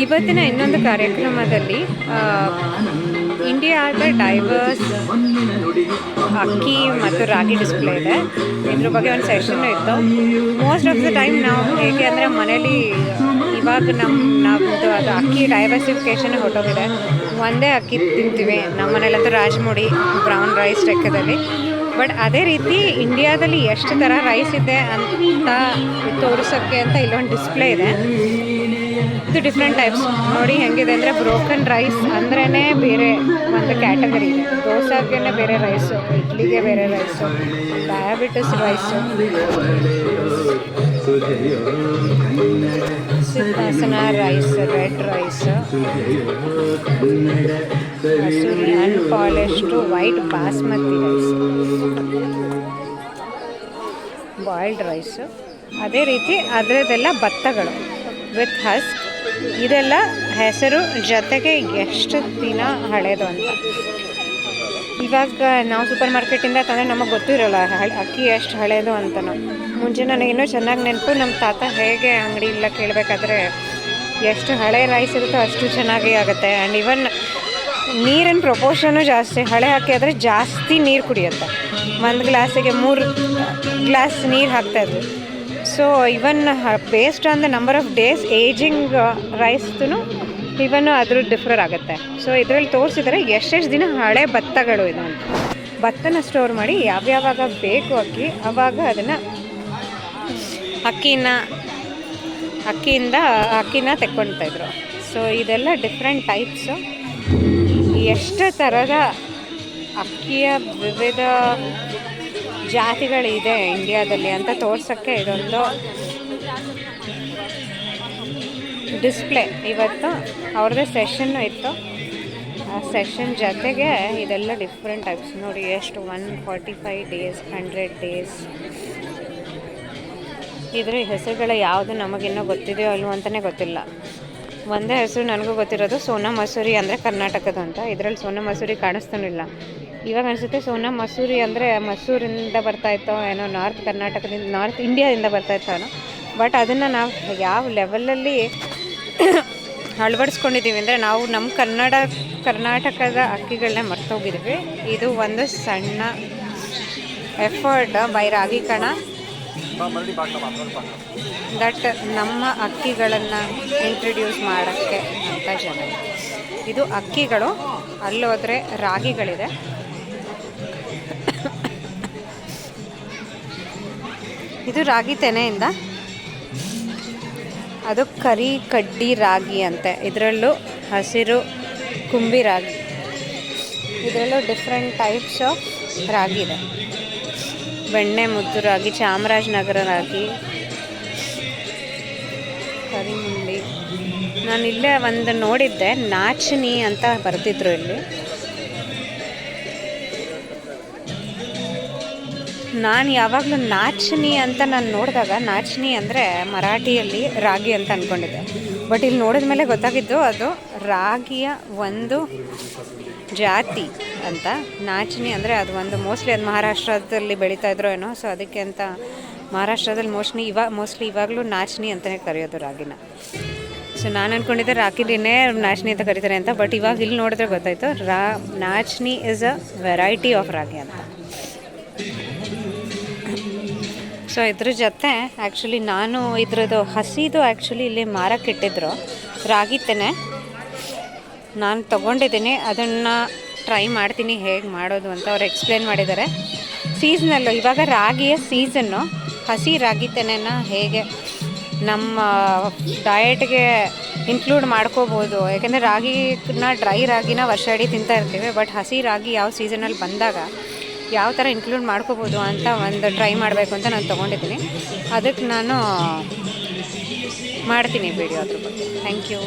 ಇವತ್ತಿನ ಇನ್ನೊಂದು ಕಾರ್ಯಕ್ರಮದಲ್ಲಿ ಇಂಡಿಯಾದ ಡೈವರ್ಸ್ ಅಕ್ಕಿ ಮತ್ತು ರಾಗಿ ಡಿಸ್ಪ್ಲೇ ಇದೆ. ಇದ್ರ ಬಗ್ಗೆ ಒಂದು ಸೆಷನ್ ಇತ್ತು. ಮೋಸ್ಟ್ ಆಫ್ ದ ಟೈಮ್ ನಾವು ಹೇಗೆ ಅಂದರೆ ಮನೇಲಿ ಇವಾಗ ನಮ್ಮದು ಅದು ಅಕ್ಕಿ ಡೈವರ್ಸಿಫಿಕೇಷನ್ ಹೊರಟೋಗಿದೆ. ಒಂದೇ ಅಕ್ಕಿ ತಿಂತೀವಿ ನಮ್ಮ ಮನೇಲಂತೂ ರಾಜ್ಮುಡಿ ಬ್ರೌನ್ ರೈಸ್ ಲೆಕ್ಕದಲ್ಲಿ. ಬಟ್ ಅದೇ ರೀತಿ ಇಂಡಿಯಾದಲ್ಲಿ ಎಷ್ಟು ಥರ ರೈಸ್ ಇದೆ ಅಂತ ತೋರಿಸೋಕ್ಕೆ ಅಂತ ಇಲ್ಲೊಂದು ಡಿಸ್ಪ್ಲೇ ಇದೆ. ಇದು ಡಿಫ್ರೆಂಟ್ ಟೈಪ್ಸ್ ನೋಡಿ ಹೆಂಗಿದೆ ಅಂದರೆ ಬ್ರೋಕನ್ ರೈಸ್ ಅಂದ್ರೇ ಬೇರೆ ಒಂದು ಕ್ಯಾಟಗರಿ ಇದೆ. ದೋಸೆಗೆ ಬೇರೆ ರೈಸು, ಇಡ್ಲಿಗೆ ಬೇರೆ ರೈಸು, ಡಯಾಬಿಟಿಸ್ ರೈಸು, ಸಿದ್ಧಾಸನ ರೈಸ್, ರೆಡ್ ರೈಸ್, ಹಸೂರಿ unpolished white basmati rice, boiled rice. ಅದೇ ರೀತಿ ಅದರದೆಲ್ಲ ಭತ್ತಗಳು ವಿತ್ ಹಸ್ಕ್. ಇದೆಲ್ಲ ಹೆಸರು ಜೊತೆಗೆ ಎಷ್ಟು ದಿನ ಹಳೇದು ಅಂತ. ಇವಾಗ ನಾವು ಸೂಪರ್ ಮಾರ್ಕೆಟಿಂದ ತಂದರೆ ನಮಗೆ ಗೊತ್ತಿರೋಲ್ಲ ಅಕ್ಕಿ ಎಷ್ಟು ಹಳೇದು ಅಂತಲೂ. ಮುಂಚೆ ನನಗೆ ಇನ್ನೂ ಚೆನ್ನಾಗಿ ನೆನಪು, ನಮ್ಮ ತಾತ ಹೇಗೆ ಅಂಗಡಿ ಇಲ್ಲ ಕೇಳಬೇಕಾದ್ರೆ ಎಷ್ಟು ಹಳೆ ರೈಸ್ ಇರುತ್ತೋ ಅಷ್ಟು ಚೆನ್ನಾಗಿ ಆಗುತ್ತೆ. ಆ್ಯಂಡ್ ಇವನ್ ನೀರಿನ ಪ್ರಪೋರ್ಷನು ಜಾಸ್ತಿ. ಹಳೆ ಅಕ್ಕಿ ಆದರೆ ಜಾಸ್ತಿ ನೀರು ಕುಡಿಯುತ್ತೆ. ಒಂದು ಗ್ಲಾಸಿಗೆ 3 ಗ್ಲಾಸ್ ನೀರು ಹಾಕ್ತಾಯಿದ್ರು. So even based on the number of days ageing ರೈಸ್ದು ಇವನು ಅದ್ರ ಡಿಫ್ರರ್ ಆಗುತ್ತೆ. ಸೊ ಇದರಲ್ಲಿ ತೋರಿಸಿದರೆ ಎಷ್ಟೆಷ್ಟು ದಿನ ಹಳೆ ಭತ್ತಗಳು ಇದೆ ಅಂತ. ಭತ್ತನ ಸ್ಟೋರ್ ಮಾಡಿ ಯಾವ್ಯಾವಾಗ ಬೇಕು ಆವಾಗ ಅದನ್ನು ಅಕ್ಕಿನ ತೆಕ್ಕೊಳ್ತಾಯಿದ್ರು. ಸೊ ಇದೆಲ್ಲ ಡಿಫ್ರೆಂಟ್ ಟೈಪ್ಸು. ಎಷ್ಟು ಥರದ ಅಕ್ಕಿಯ ವಿವಿಧ ಜಾತಿಗಳಿದೆ ಇಂಡಿಯಾದಲ್ಲಿ ಅಂತ ತೋರ್ಸೋಕ್ಕೆ ಇದೊಂದು ಡಿಸ್ಪ್ಲೇ. ಇವತ್ತು ಅವ್ರದ್ದೇ ಸೆಷನ್ನು ಇತ್ತು. ಆ ಸೆಷನ್ ಜೊತೆಗೆ ಇದೆಲ್ಲ ಡಿಫ್ರೆಂಟ್ ಟೈಪ್ಸ್ ನೋಡಿ ಎಷ್ಟು 145 ಡೇಸ್, 100 ಡೇಸ್. ಇದ್ರ ಹೆಸರುಗಳ ಯಾವುದು ನಮಗಿನ್ನೂ ಗೊತ್ತಿದೆಯೋ ಅಲ್ವೋ ಅಂತಲೇ ಗೊತ್ತಿಲ್ಲ. ಒಂದೇ ಹೆಸರು ನನಗೂ ಗೊತ್ತಿರೋದು ಸೋನಾ ಮಸೂರಿ ಅಂದರೆ ಕರ್ನಾಟಕದ ಅಂತ. ಇದರಲ್ಲಿ ಸೋನಾ ಮಸೂರಿ ಕಾಣಿಸ್ತಾನಿಲ್ಲ. ಇವಾಗ ಅನಿಸುತ್ತೆ ಸೋನಾ ಮಸೂರಿ ಅಂದರೆ ಮಸೂರಿಂದ ಬರ್ತಾಯಿತ್ತೋ ಏನೋ, ನಾರ್ತ್ ಇಂಡಿಯಾದಿಂದ ಬರ್ತಾಯಿತ್ತೋ. ಬಟ್ ಅದನ್ನು ನಾವು ಯಾವ ಲೆವೆಲಲ್ಲಿ ಅಳವಡಿಸ್ಕೊಂಡಿದ್ದೀವಿ ಅಂದರೆ ನಾವು ನಮ್ಮ ಕರ್ನಾಟಕದ ಅಕ್ಕಿಗಳನ್ನೇ ಮರ್ತೋಗಿದ್ವಿ. ಇದು ಒಂದು ಸಣ್ಣ ಎಫರ್ಟ್ ಬೈ ರಾಗಿ ಕಣ ದಟ್ ನಮ್ಮ ಅಕ್ಕಿಗಳನ್ನು ಇಂಟ್ರಡ್ಯೂಸ್ ಮಾಡೋಕ್ಕೆ ಅಂತ ಜನ. ಇದು ಅಕ್ಕಿಗಳು, ಅಲ್ಲೋದ್ರೆ ರಾಗಿಗಳಿದೆ. ಇದು ರಾಗಿ ತೆನೆಯಿಂದ, ಅದು ಕರಿ ಕಡ್ಡಿ ರಾಗಿ ಅಂತೆ. ಇದರಲ್ಲೂ ಹಸಿರು ಕುಂಬಿ ರಾಗಿ, ಇದರಲ್ಲೂ ಡಿಫ್ರೆಂಟ್ ಟೈಪ್ಸ್ ಆಫ್ ರಾಗಿ ಇದೆ. ಬೆಣ್ಣೆ ಮುದ್ದು ರಾಗಿ, ಚಾಮರಾಜನಗರ ರಾಗಿ, ಕರಿಮುಂಡಿ. ನಾನು ಇಲ್ಲೇ ಒಂದು ನೋಡಿದ್ದೆ, ನಾಚನಿ ಅಂತ ಬರ್ತಿದ್ರು ಇಲ್ಲಿ. ನಾನು ಯಾವಾಗಲೂ ನಾಚನಿ ಅಂತ ನಾನು ನೋಡಿದಾಗ, ನಾಚನಿ ಅಂದರೆ ಮರಾಠಿಯಲ್ಲಿ ರಾಗಿ ಅಂತ ಅಂದ್ಕೊಂಡಿದ್ದೆ. ಬಟ್ ಇಲ್ಲಿ ನೋಡಿದ ಮೇಲೆ ಗೊತ್ತಾಗಿದ್ದು ಅದು ರಾಗಿಯ ಒಂದು ಜಾತಿ ಅಂತ. ನಾಚನಿ ಅಂದರೆ ಅದು ಒಂದು ಮೋಸ್ಟ್ಲಿ ಅದು ಮಹಾರಾಷ್ಟ್ರದಲ್ಲಿ ಬೆಳೀತಾ ಇದ್ರೋ ಏನೋ. ಸೊ ಅದಕ್ಕೆ ಅಂತ ಮಹಾರಾಷ್ಟ್ರದಲ್ಲಿ ಮೋಸ್ಟ್ಲಿ ಇವಾಗಲೂ ನಾಚನಿ ಅಂತಲೇ ಕರೆಯೋದು ರಾಗಿನ. ಸೊ ನಾನು ಅಂದ್ಕೊಂಡಿದ್ದೆ ರಾಗಿನೇ ನಾಚನಿ ಅಂತ ಕರೀತಾರೆ ಅಂತ. ಬಟ್ ಇವಾಗ ಇಲ್ಲಿ ನೋಡಿದ್ರೆ ಗೊತ್ತಾಯಿತು ನಾಚನಿ ಇಸ್ ಅ ವೆರೈಟಿ ಆಫ್ ರಾಗಿ ಅಂತ. ಸೊ ಇದ್ರ ಜೊತೆ ಆ್ಯಕ್ಚುಲಿ ನಾನು ಇದ್ರದ್ದು ಹಸಿದು ಆ್ಯಕ್ಚುಲಿ ಇಲ್ಲಿ ಮಾರಕ್ಕಿಟ್ಟಿದ್ರು ರಾಗಿ ತೆನೆ. ನಾನು ತೊಗೊಂಡಿದ್ದೀನಿ, ಅದನ್ನು ಟ್ರೈ ಮಾಡ್ತೀನಿ ಹೇಗೆ ಮಾಡೋದು ಅಂತ ಅವ್ರು ಎಕ್ಸ್ಪ್ಲೇನ್ ಮಾಡಿದ್ದಾರೆ. ಸೀಸನಲ್ಲು ಇವಾಗ ರಾಗಿಯ ಸೀಸನ್ನು, ಹಸಿ ರಾಗಿ ತೆನೆನ ಹೇಗೆ ನಮ್ಮ ಡಯಟ್ಗೆ ಇನ್ಕ್ಲೂಡ್ ಮಾಡ್ಕೋಬೋದು. ಯಾಕೆಂದರೆ ಡ್ರೈ ರಾಗಿನ ವರ್ಷ ಇಡೀ ತಿಂತಾ ಇರ್ತೀವಿ. ಬಟ್ ಹಸಿ ರಾಗಿ ಯಾವ ಸೀಸನಲ್ಲಿ ಬಂದಾಗ ಯಾವ ಥರ ಇನ್ಕ್ಲೂಡ್ ಮಾಡ್ಕೋಬೋದು ಅಂತ ಒಂದು ಟ್ರೈ ಮಾಡಬೇಕು ಅಂತ ನಾನು ತೊಗೊಂಡಿದ್ದೀನಿ. ಅದಕ್ಕೆ ನಾನು ಮಾಡ್ತೀನಿ ವಿಡಿಯೋ ಅದ್ರ ಬಗ್ಗೆ. Thank you.